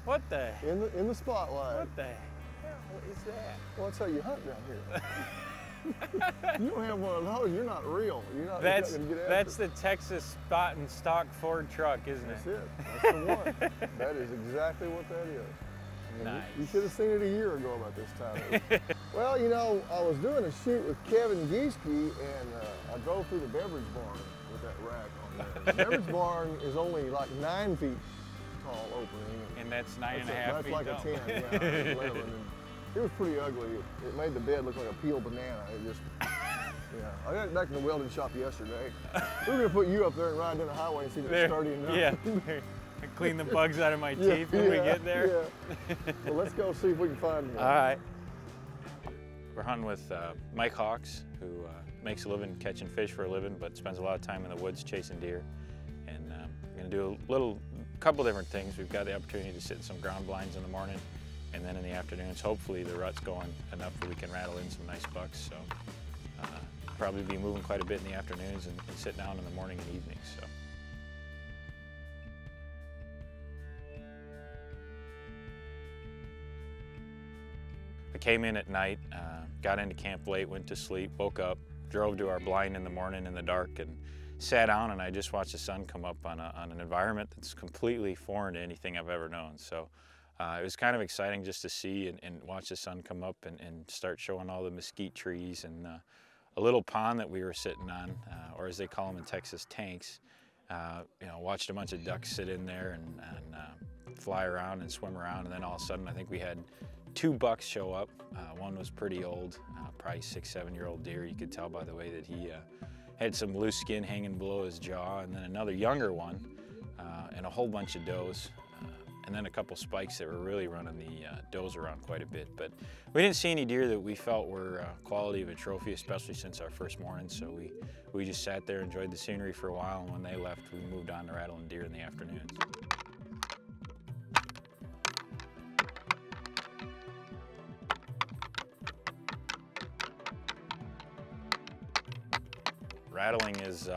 What the? In the spotlight. What the hell is that? Well, that's how you hunt down here. You don't have one of those, you're not real. You're not That's gonna get after that's it. the Texas spot and stock Ford truck, isn't That's it? it. That's the one. That is exactly what that is. I mean, Nice. You should have seen it a year ago about this time. Well, you know, I was doing a shoot with Kevin Gieske, and I drove through the beverage barn with that rack on there. The beverage barn is only like 9 feet tall opening. And that's 9.5 feet That's like tall. a 10, yeah, 11. And it was pretty ugly. It made the bed look like a peeled banana. It just, yeah. I got it back in the welding shop yesterday. We were gonna put you up there and ride down the highway and see if it's sturdy enough. Yeah. Clean the bugs out of my teeth when we get there. Yeah. Well, let's go see if we can find him. All right. We're hunting with Mike Hawkes, who makes a living catching fish for a living, but spends a lot of time in the woods chasing deer. And we're gonna do a couple different things. We've got the opportunity to sit in some ground blinds in the morning, and then in the afternoons, hopefully the rut's going enough that we can rattle in some nice bucks. So probably be moving quite a bit in the afternoons and sit down in the morning and evenings. So. I came in at night, got into camp late, went to sleep, woke up, drove to our blind in the morning in the dark, and sat down, and I just watched the sun come up on an environment that's completely foreign to anything I've ever known. So it was kind of exciting just to see and watch the sun come up and start showing all the mesquite trees and a little pond that we were sitting on, or as they call them in Texas, tanks. You know, watched a bunch of ducks sit in there and fly around and swim around, and then all of a sudden I think we had 2 bucks show up. One was pretty old, probably 6-7-year-old deer. You could tell by the way that he had some loose skin hanging below his jaw, and then another younger one, and a whole bunch of does, and then a couple spikes that were really running the does around quite a bit. But we didn't see any deer that we felt were quality of a trophy, especially since our first morning, so we just sat there, enjoyed the scenery for a while, and when they left, we moved on to rattling deer in the afternoons. Rattling is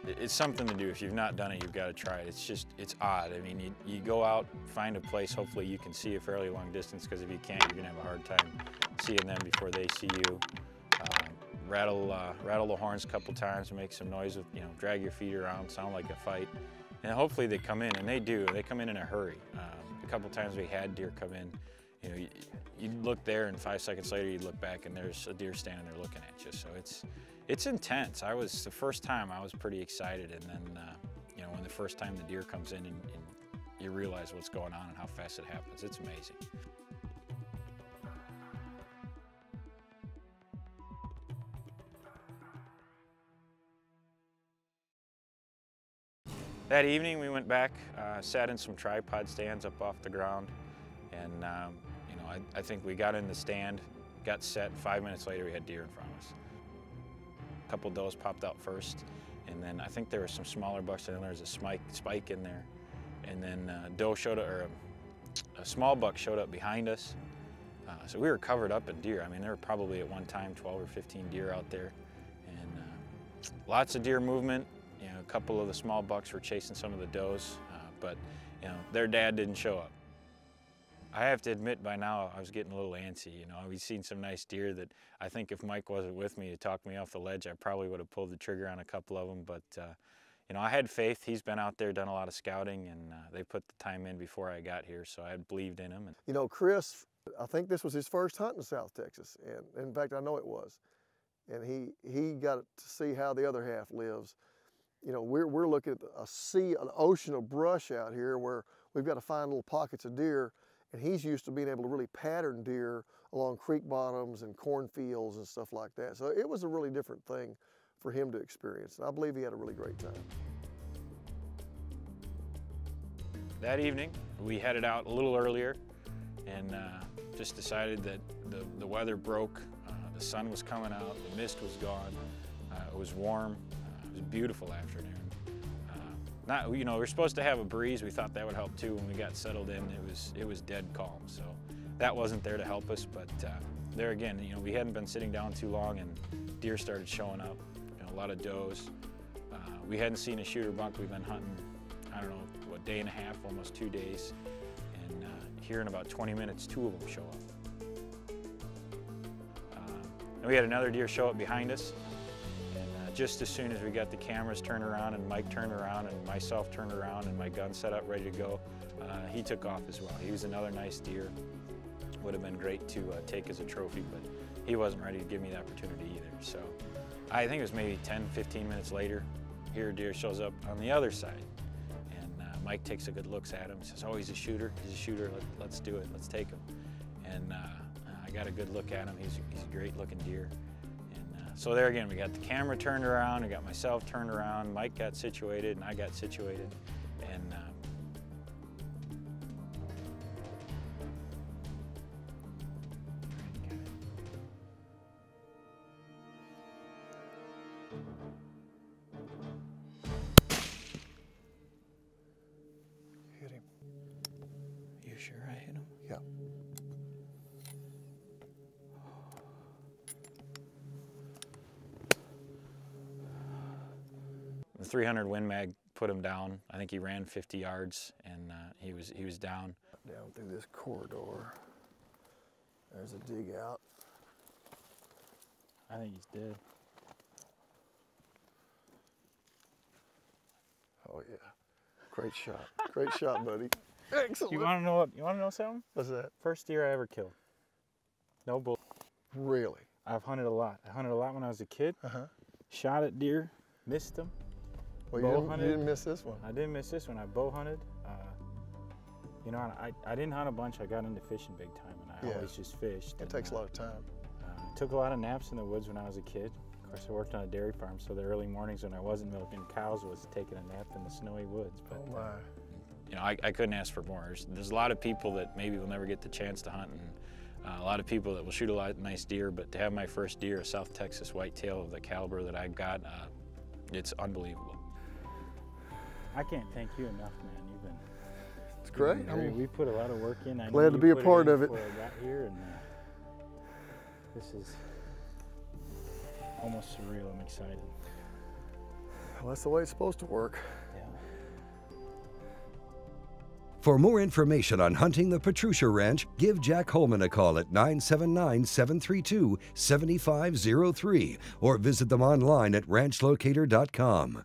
it's something to do. If you've not done it, you've got to try it. It's odd. I mean, you go out, find a place, hopefully you can see a fairly long distance, because if you can't, you're gonna have a hard time seeing them before they see you. Rattle the horns a couple times, make some noise, with, drag your feet around, sound like a fight. And hopefully they come in, and they do. They come in a hurry. A couple times we had deer come in, you'd look there, and 5 seconds later you'd look back and there's a deer standing there looking at you. So it's intense. The first time I was pretty excited, and then when the first time the deer comes in and you realize what's going on and how fast it happens, it's amazing. That evening we went back, sat in some tripod stands up off the ground, and I think we got in the stand, got set, 5 minutes later we had deer in front of us. A couple does popped out first, and then I think there were some smaller bucks, and then there was a spike in there, and then doe showed up, or a small buck showed up behind us. So we were covered up in deer. I mean, there were probably at one time 12 or 15 deer out there, and lots of deer movement. A couple of the small bucks were chasing some of the does, but their dad didn't show up. I have to admit, by now I was getting a little antsy. We'd seen some nice deer that I think if Mike wasn't with me to talk me off the ledge, I probably would have pulled the trigger on a couple of them. But I had faith. He's been out there, done a lot of scouting, and they put the time in before I got here, so I believed in him. Chris, I think this was his first hunt in South Texas, and in fact I know it was. And he got to see how the other half lives. We're looking at an ocean of brush out here where we've got to find little pockets of deer, and he's used to being able to really pattern deer along creek bottoms and cornfields and stuff like that. So it was a really different thing for him to experience, and I believe he had a really great time. That evening, we headed out a little earlier and just decided that the weather broke, the sun was coming out, the mist was gone, it was warm. It was a beautiful afternoon. We were supposed to have a breeze. We thought that would help too. When we got settled in, it was dead calm. So that wasn't there to help us. But there again, we hadn't been sitting down too long, and deer started showing up. A lot of does. We hadn't seen a shooter buck. We've been hunting, I don't know, a day and a half, almost 2 days. And here in about 20 minutes, 2 of them show up. And we had another deer show up behind us. And just as soon as we got the cameras turned around and Mike turned around and myself turned around and my gun set up ready to go, he took off as well. He was another nice deer. Would have been great to take as a trophy, but he wasn't ready to give me the opportunity either. So I think it was maybe 10, 15 minutes later, here a deer shows up on the other side. And Mike takes a good look at him, says, oh, he's a shooter, let's do it, let's take him. And I got a good look at him, he's a great looking deer. And so there again, we got the camera turned around, we got myself turned around, Mike got situated, and I got situated. And Hit him. you sure I hit him? Yeah. The 300 Win Mag put him down. I think he ran 50 yards, and he was down. Down through this corridor. There's a dig out. I think he's dead. Oh yeah. Great shot. Great shot, buddy. Excellent. You want to know something? What's that? First deer I ever killed. No bull. Really? I've hunted a lot. I hunted a lot when I was a kid. Shot at deer, missed them. Well, you didn't miss this one. I didn't miss this one. I bow hunted. You know, I didn't hunt a bunch. I got into fishing big time, and I always just fished. It takes a lot of time. Took a lot of naps in the woods when I was a kid. Of course, I worked on a dairy farm, so the early mornings when I wasn't milking cows was taking a nap in the snowy woods. But, oh my. You know, I couldn't ask for more. There's a lot of people that maybe will never get the chance to hunt, and a lot of people that will shoot a lot of nice deer, but to have my first deer, a South Texas whitetail of the caliber that I've got, it's unbelievable. I can't thank you enough, man. You've been... It's great. We put a lot of work in. Glad to be a part of it. Before I got here, and this is almost surreal. I'm excited. Well, that's the way it's supposed to work. Yeah. For more information on hunting the Patrucia Ranch, give Jack Holman a call at 979-732-7503 or visit them online at ranchlocator.com.